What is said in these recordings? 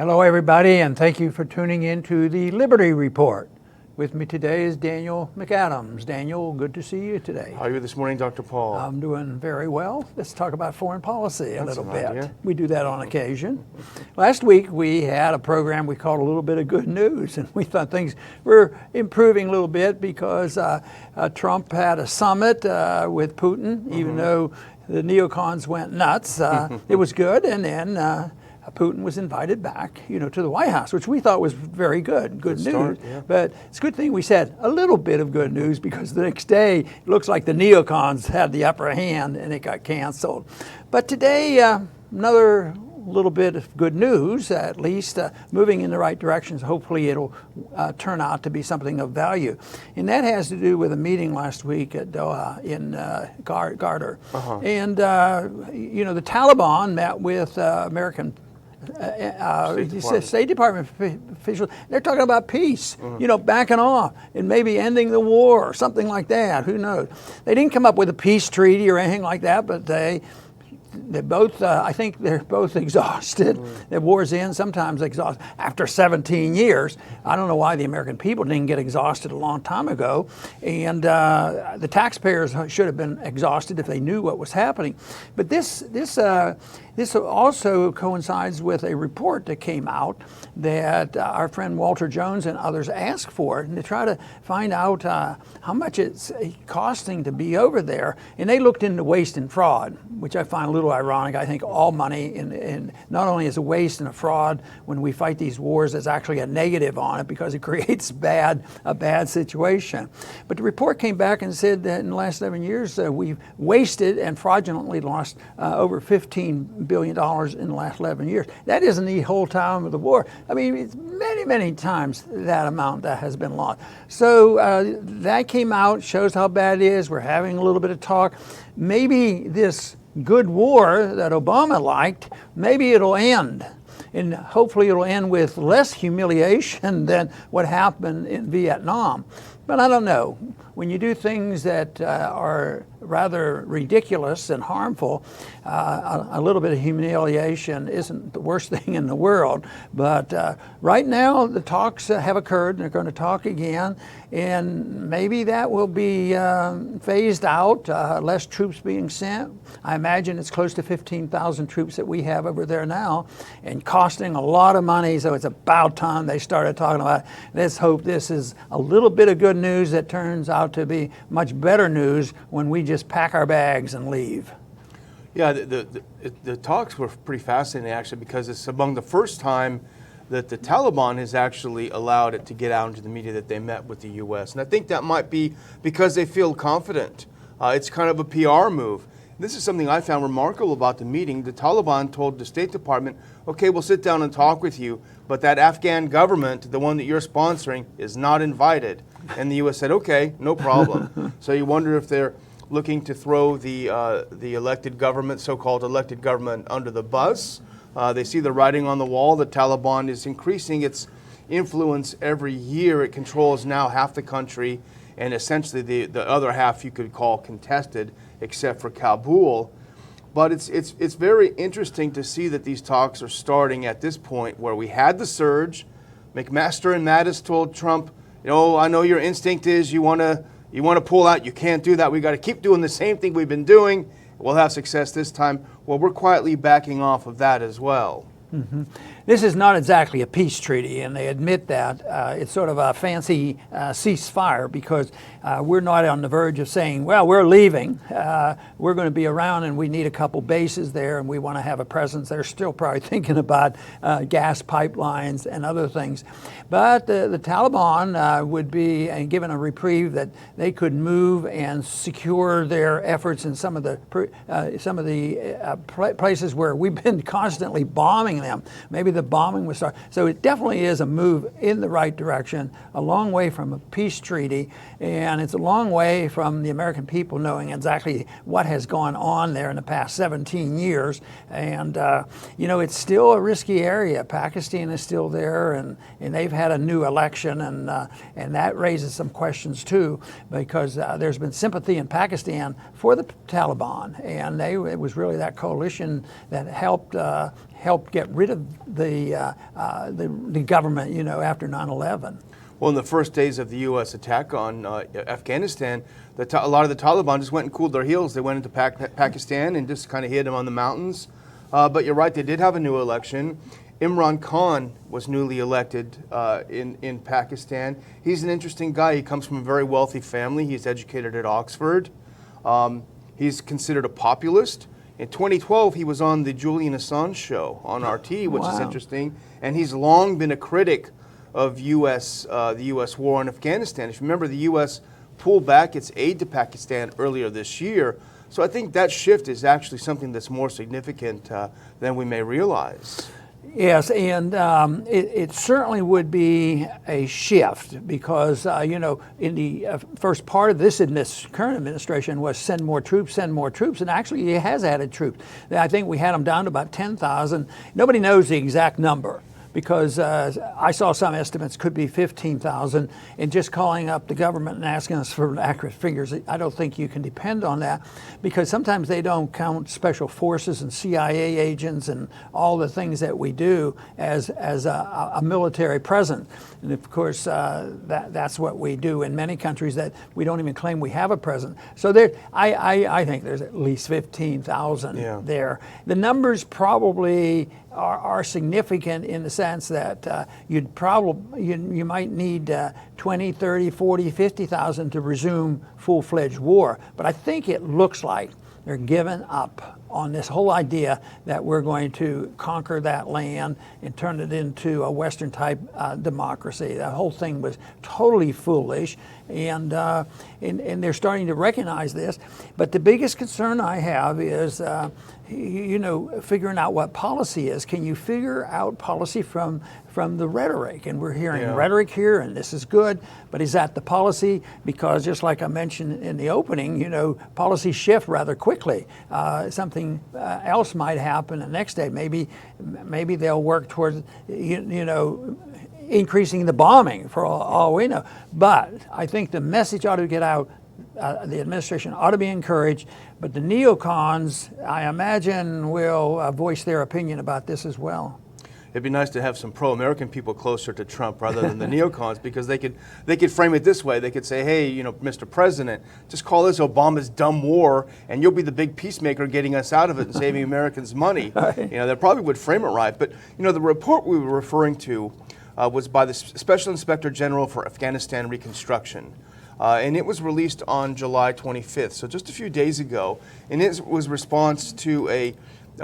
Hello, everybody, and thank you for tuning in to the Liberty Report. With me today is Daniel McAdams. Daniel, good to see you today. How are you this morning, Dr. Paul? I'm doing very well. Let's talk about foreign policy a little bit. Idea. We do that on occasion. Last week, we had a program we called A Little Bit of Good News, and we thought things were improving a little bit because Trump had a summit with Putin, even though the neocons went nuts. It was good, and then Putin was invited back, to the White House, which we thought was very good news. Yeah. But it's a good thing we said a little bit of good news, because the next day it looks like the neocons had the upper hand and it got canceled. But today, another little bit of good news, at least moving in the right directions. Hopefully it'll turn out to be something of value. And that has to do with a meeting last week at Doha in Qatar. And, the Taliban met with American State Department officials. They're talking about peace, backing off and maybe ending the war or something like that. Who knows? They didn't come up with a peace treaty or anything like that, but they both, I think they're both exhausted. The war's in, sometimes exhausted. After 17 years, I don't know why the American people didn't get exhausted a long time ago. And the taxpayers should have been exhausted if they knew what was happening. But this also coincides with a report that came out that our friend Walter Jones and others asked for, and to try to find out how much it's costing to be over there. And they looked into waste and fraud, which I find a little ironic. I think all money in not only is a waste and a fraud when we fight these wars, there's actually a negative on it because it creates a bad situation. But the report came back and said that in the last 7 years, we've wasted and fraudulently lost over $15 billion in the last 11 years. That isn't the whole time of the war. I mean, it's many, many times that amount that has been lost. So that came out, shows how bad it is. We're having a little bit of talk. Maybe this good war that Obama liked, maybe it'll end. And hopefully it'll end with less humiliation than what happened in Vietnam. But I don't know. When you do things that are rather ridiculous and harmful, a little bit of humiliation isn't the worst thing in the world. But right now, the talks have occurred, and they're going to talk again. And maybe that will be phased out, less troops being sent. I imagine it's close to 15,000 troops that we have over there now, and costing a lot of money. So it's about time they started talking about it. Let's hope this is a little bit of good news that turns out to be much better news when we just pack our bags and leave. Yeah, the talks were pretty fascinating, actually, because it's among the first time that the Taliban has actually allowed it to get out into the media that they met with the U.S. And I think that might be because they feel confident. It's kind of a PR move. This is something I found remarkable about the meeting. The Taliban told the State Department, okay, we'll sit down and talk with you, but that Afghan government, the one that you're sponsoring, is not invited. And the U.S. said, okay, no problem. So you wonder if they're looking to throw the elected government, so-called elected government, under the bus. They see the writing on the wall. The Taliban is increasing its influence every year. It controls now half the country, and essentially the other half you could call contested, except for Kabul. But it's very interesting to see that these talks are starting at this point where we had the surge. McMaster and Mattis told Trump, I know your instinct is you want to pull out. You can't do that. We got to keep doing the same thing we've been doing. We'll have success this time. Well, we're quietly backing off of that as well. This is not exactly a peace treaty, and they admit that. It's sort of a fancy ceasefire, because we're not on the verge of saying, well, we're leaving. We're going to be around, and we need a couple bases there, and we want to have a presence. They're still probably thinking about gas pipelines and other things. But the Taliban would be given a reprieve that they could move and secure their efforts in some of the places where we've been constantly bombing them. Maybe the bombing was started. So it definitely is a move in the right direction, a long way from a peace treaty, and it's a long way from the American people knowing exactly what has gone on there in the past 17 years. And, it's still a risky area. Pakistan is still there, and they've had a new election, and that raises some questions too, because there's been sympathy in Pakistan for the Taliban, and it was really that coalition that helped get rid of the the government, after 9/11. Well, in the first days of the U.S. attack on Afghanistan, a lot of the Taliban just went and cooled their heels. They went into Pakistan and just kind of hid them on the mountains. But you're right, they did have a new election. Imran Khan was newly elected in Pakistan. He's an interesting guy. He comes from a very wealthy family. He's educated at Oxford. He's considered a populist. In 2012, he was on the Julian Assange show on RT, which is interesting. And he's long been a critic of the U.S. war in Afghanistan. If you remember, the U.S. pulled back its aid to Pakistan earlier this year. So I think that shift is actually something that's more significant than we may realize. Yes, and it certainly would be a shift because, in the first part of this current administration was send more troops, and actually he has added troops. I think we had them down to about 10,000. Nobody knows the exact number, because I saw some estimates could be 15,000, and just calling up the government and asking us for accurate figures, I don't think you can depend on that, because sometimes they don't count special forces and CIA agents and all the things that we do as a military presence. And of course, that's what we do in many countries that we don't even claim we have a presence. So I think there's at least 15,000 there. The numbers probably are significant in the sense that you might need 20, 30, 40, 50,000 to resume full-fledged war. But I think it looks like they're giving up on this whole idea that we're going to conquer that land and turn it into a Western-type democracy. The whole thing was totally foolish, and they're starting to recognize this. But the biggest concern I have is, figuring out what policy is. Can you figure out policy from the rhetoric? And we're hearing rhetoric here, and this is good, but is that the policy? Because just like I mentioned in the opening, policies shift rather quickly. Something else might happen the next day. Maybe they'll work towards, increasing the bombing for all we know. But I think the message ought to get out. The administration ought to be encouraged, but the neocons, I imagine, will voice their opinion about this as well. It'd be nice to have some pro-American people closer to Trump rather than the neocons, because they could frame it this way. They could say, hey, Mr. President, just call this Obama's dumb war, and you'll be the big peacemaker getting us out of it and saving Americans money. Right. They probably would frame it right. But the report we were referring to was by the Special Inspector General for Afghanistan Reconstruction. And it was released on July 25th, so just a few days ago. And it was response to a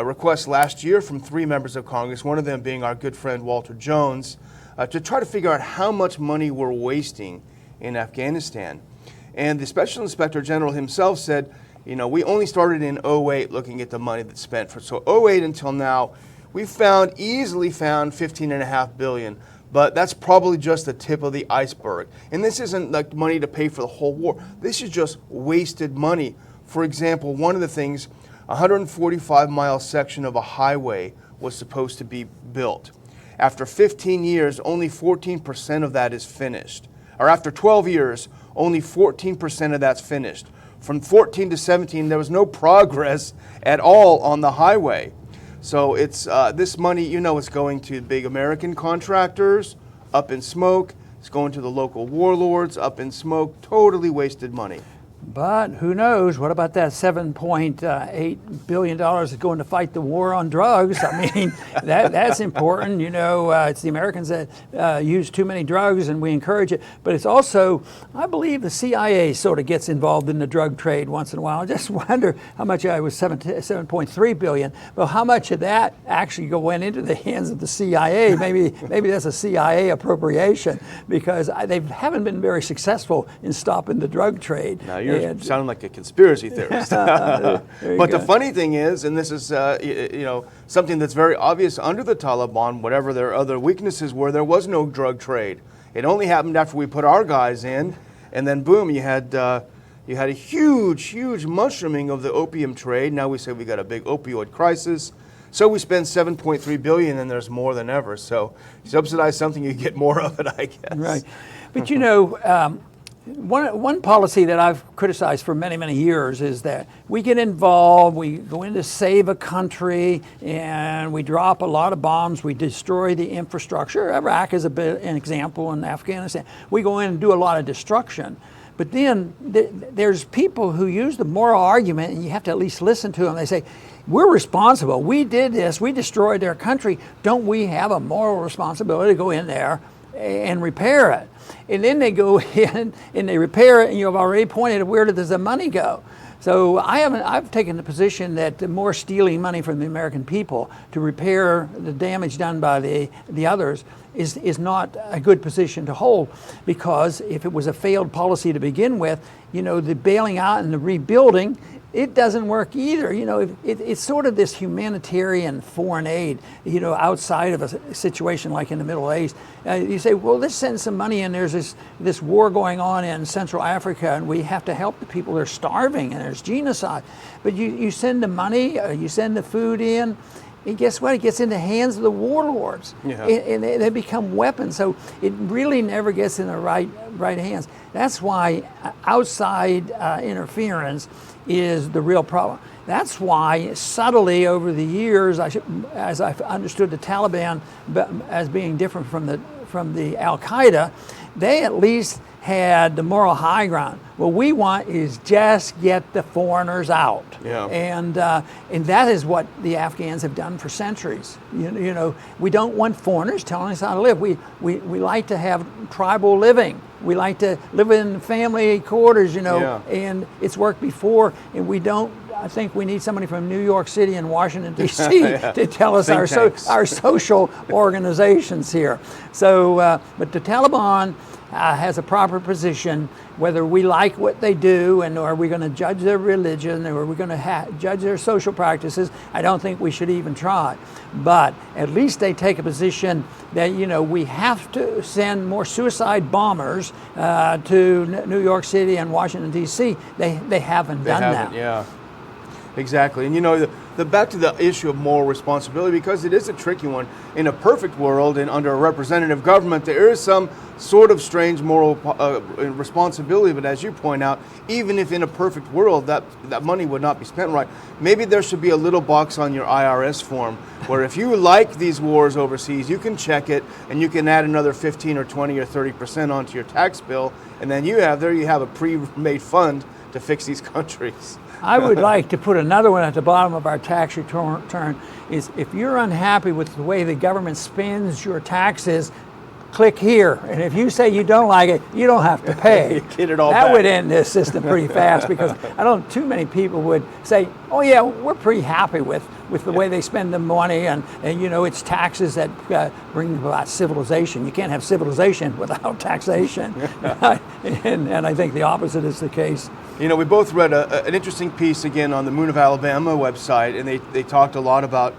request last year from 3 members of Congress, one of them being our good friend Walter Jones, to try to figure out how much money we're wasting in Afghanistan. And the Special Inspector General himself said, we only started in 2008 looking at the money that's spent. So 2008 until now, we've easily found $15.5 billion. But that's probably just the tip of the iceberg. And this isn't like money to pay for the whole war. This is just wasted money. For example, one of the things, a 145-mile section of a highway was supposed to be built. After 15 years, only 14% of that is finished. Or after 12 years, only 14% of that's finished. From 14 to 17, there was no progress at all on the highway. So it's this money, is going to big American contractors, up in smoke. It's going to the local warlords, up in smoke. Totally wasted money. But who knows? What about that $7.8 billion that's going to fight the war on drugs? I mean, that's important. It's the Americans that use too many drugs, and we encourage it. But it's also, I believe, the CIA sort of gets involved in the drug trade once in a while. I just wonder how much I was $7.3 billion. Well, how much of that actually went into the hands of the CIA? Maybe that's a CIA appropriation, because they haven't been very successful in stopping the drug trade. Now you're sounding like a conspiracy theorist. But the funny thing is, and this is something that's very obvious under the Taliban, whatever their other weaknesses were, there was no drug trade. It only happened after we put our guys in, and then boom, you had a huge mushrooming of the opium trade. Now we say we got a big opioid crisis. So we spend $7.3 billion, and there's more than ever. So you subsidize something, you get more of it, I guess. Right. But One policy that I've criticized for many, many years is that we get involved, we go in to save a country, and we drop a lot of bombs, we destroy the infrastructure. Iraq is an example, in Afghanistan. We go in and do a lot of destruction. But then there's people who use the moral argument, and you have to at least listen to them. They say, we're responsible. We did this. We destroyed their country. Don't we have a moral responsibility to go in there and repair it? And then they go in and they repair it, and you've already pointed at where does the money go. So I've taken the position that the more stealing money from the American people to repair the damage done by the others is not a good position to hold, because if it was a failed policy to begin with, the bailing out and the rebuilding, it doesn't work either. It's sort of this humanitarian foreign aid, outside of a situation like in the Middle East. You say, well, let's send some money in. There's this war going on in Central Africa, and we have to help the people. They're starving, and there's genocide. But you send the money, you send the food in, and guess what? It gets in the hands of the warlords, and they become weapons. So it really never gets in the right hands. That's why outside interference is the real problem. That's why subtly over the years, as I've understood the Taliban as being different from the Al-Qaeda, they at least had the moral high ground. What we want is just get the foreigners out. Yeah. And that is what the Afghans have done for centuries. We don't want foreigners telling us how to live. We like to have tribal living. We like to live in family quarters, and it's worked before, and I think we need somebody from New York City and Washington, D.C. to tell us our social organizations here. So, but the Taliban has a proper position, whether we like what they do, and are we going to judge their religion, or are we going to judge their social practices. I don't think we should even try. But at least they take a position that, we have to send more suicide bombers to New York City and Washington, D.C. They haven't done that. Yeah, exactly. And the back to the issue of moral responsibility, because it is a tricky one. In a perfect world and under a representative government, there is some sort of strange moral responsibility. But as you point out, even if in a perfect world that money would not be spent right, maybe there should be a little box on your IRS form where if you like these wars overseas, you can check it and you can add another 15 or 20 or 30% onto your tax bill, and then you have a pre-made fund to fix these countries. I would like to put another one at the bottom of our tax return, is if you're unhappy with the way the government spends your taxes, click here. And if you say you don't like it, you don't have to pay. Get it all that back. would end this system pretty fast, because I don't too many people would say, oh yeah, we're pretty happy with the way they spend the money, and it's taxes that bring about civilization. You can't have civilization without taxation. and I think the opposite is the case. We both read an interesting piece again on the Moon of Alabama website, and they talked a lot about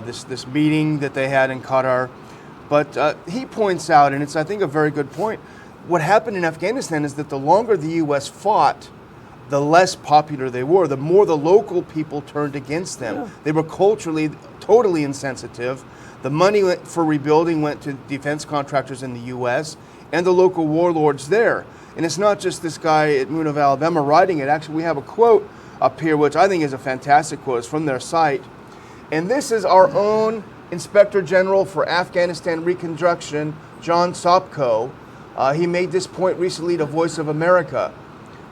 this meeting that they had in Qatar. But he points out, and it's, I think, a very good point, what happened in Afghanistan is that the longer the U.S. fought, the less popular they were, the more the local people turned against them. Yeah. They were culturally totally insensitive. The money for rebuilding went to defense contractors in the U.S. and the local warlords there. And it's not just this guy at Moon of Alabama writing it. Actually, we have a quote up here, which I think is a fantastic quote. It's from their site. And this is our own Inspector General for Afghanistan Reconstruction, John Sopko. He made this point recently to Voice of America.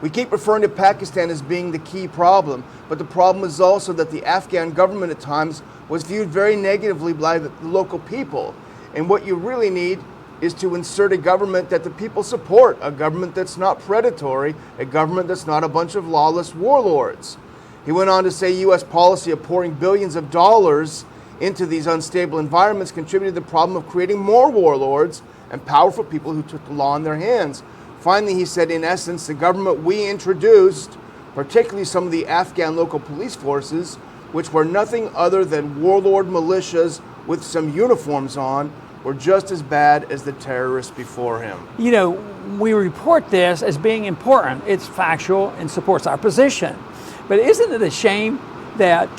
We keep referring to Pakistan as being the key problem, but the problem is also that the Afghan government at times was viewed very negatively by the local people. And what you really need is to insert a government that the people support, a government that's not predatory, a government that's not a bunch of lawless warlords. He went on to say U.S. policy of pouring billions of dollars into these unstable environments contributed to the problem of creating more warlords and powerful people who took the law in their hands. Finally, he said, in essence, the government we introduced, particularly some of the Afghan local police forces, which were nothing other than warlord militias with some uniforms on, were just as bad as the terrorists before him. We report this as being important. It's factual and supports our position. But isn't it a shame that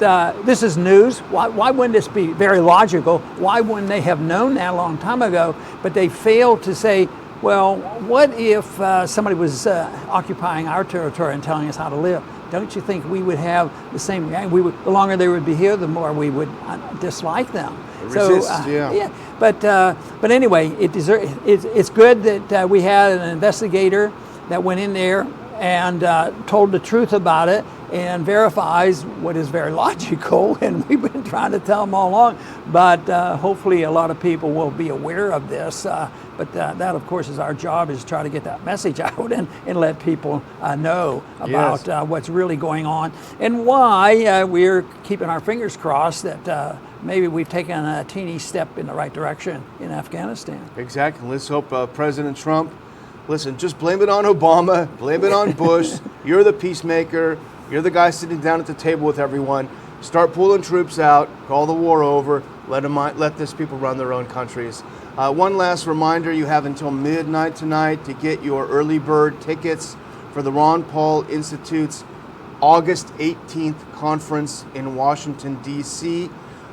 this is news? Why wouldn't this be very logical? Why wouldn't they have known that a long time ago? But they failed to say, Well, what if somebody was occupying our territory and telling us how to live? Don't you think we would have the same reaction? The longer they would be here, the more we would dislike them. Resist, yeah. But anyway, it's good that we had an investigator that went in there and told the truth about it and verifies what is very logical, and we've been trying to tell them all along, but hopefully a lot of people will be aware of this. But that, of course, is our job, is to try to get that message out and let people know about what's really going on and why we're keeping our fingers crossed that maybe we've taken a teeny step in the right direction in Afghanistan. Exactly. Let's hope President Trump, listen, just blame it on Obama, blame it on Bush. You're the peacemaker. You're the guy sitting down at the table with everyone. Start pulling troops out, call the war over, let these people run their own countries. One last reminder, you have until midnight tonight to get your early bird tickets for the Ron Paul Institute's August 18th conference in Washington, D.C.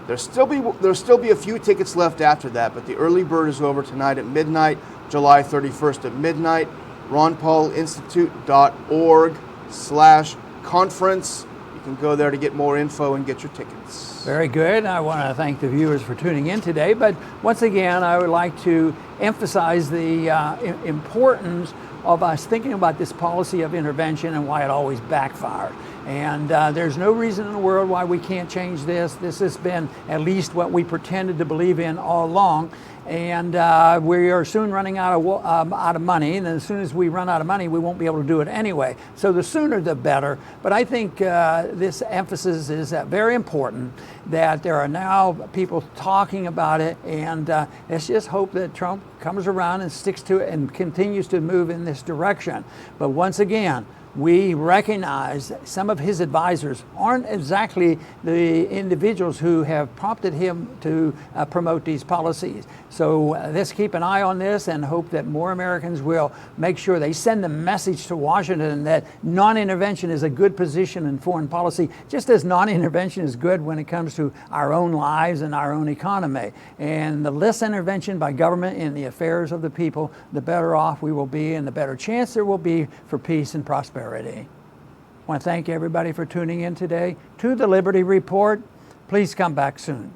There'll still be a few tickets left after that, but the early bird is over tonight at midnight, July 31st at midnight. ronpaulinstitute.org/conference. You can go there to get more info and get your tickets. Very good. I want to thank the viewers for tuning in today. But once again, I would like to emphasize the importance of us thinking about this policy of intervention and why it always backfired. And there's no reason in the world why we can't change this. This has been at least what we pretended to believe in all along. And we are soon running out of money, and as soon as we run out of money, we won't be able to do it anyway. So the sooner the better. But I think this emphasis is very important, that there are now people talking about it, and let's just hope that Trump comes around and sticks to it and continues to move in this direction. But once again, we recognize that some of his advisors aren't exactly the individuals who have prompted him to promote these policies. So let's keep an eye on this and hope that more Americans will make sure they send the message to Washington that non-intervention is a good position in foreign policy, just as non-intervention is good when it comes to our own lives and our own economy. And the less intervention by government in the affairs of the people, the better off we will be and the better chance there will be for peace and prosperity. I want to thank everybody for tuning in today to the Liberty Report. Please come back soon.